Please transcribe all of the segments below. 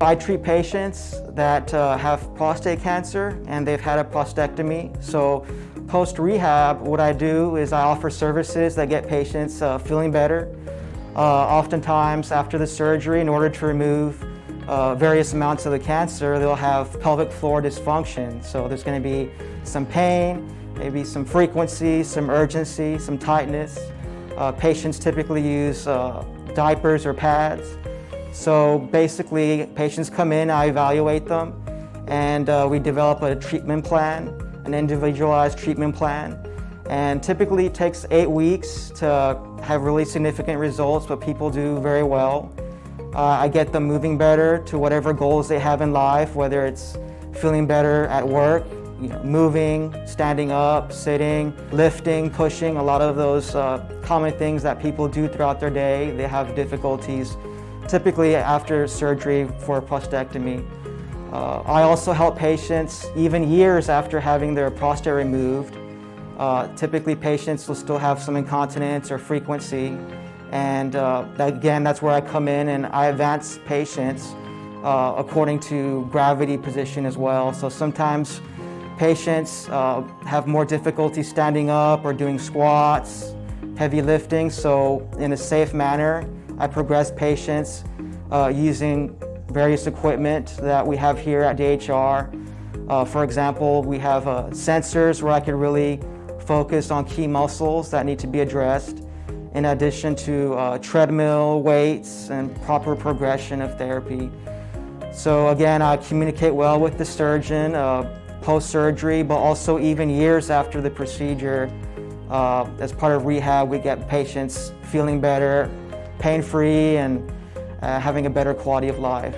I treat patients that have prostate cancer and they've had a prostatectomy. So post-rehab, what I do is I offer services that get patients feeling better. Oftentimes after the surgery, in order to remove various amounts of the cancer, they'll have pelvic floor dysfunction. So there's going to be some pain, maybe some frequency, some urgency, some tightness. Patients typically use diapers or pads. So basically, patients come in, I evaluate them, and we develop a treatment plan, an individualized treatment plan. And typically it takes 8 weeks to have really significant results, but people do very well. I get them moving better to whatever goals they have in life, whether it's feeling better at work, moving, standing up, sitting, lifting, pushing, a lot of those common things that people do throughout their day. They have difficulties typically after surgery for a prostatectomy. I also help patients even years after having their prostate removed. Typically patients will still have some incontinence or frequency, and again, that's where I come in and I advance patients according to gravity position as well. So sometimes patients have more difficulty standing up or doing squats, heavy lifting, so in a safe manner, I progress patients using various equipment that we have here at DHR. For example, we have sensors where I can really focus on key muscles that need to be addressed, in addition to treadmill weights and proper progression of therapy. So again, I communicate well with the surgeon post-surgery, but also even years after the procedure. As part of rehab, we get patients feeling better, pain-free, and having a better quality of life.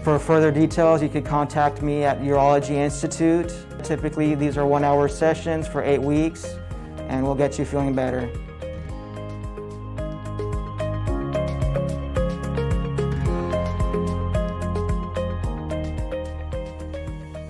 For further details, you could contact me at Urology Institute. Typically, these are 1-hour sessions for 8 weeks, and we'll get you feeling better.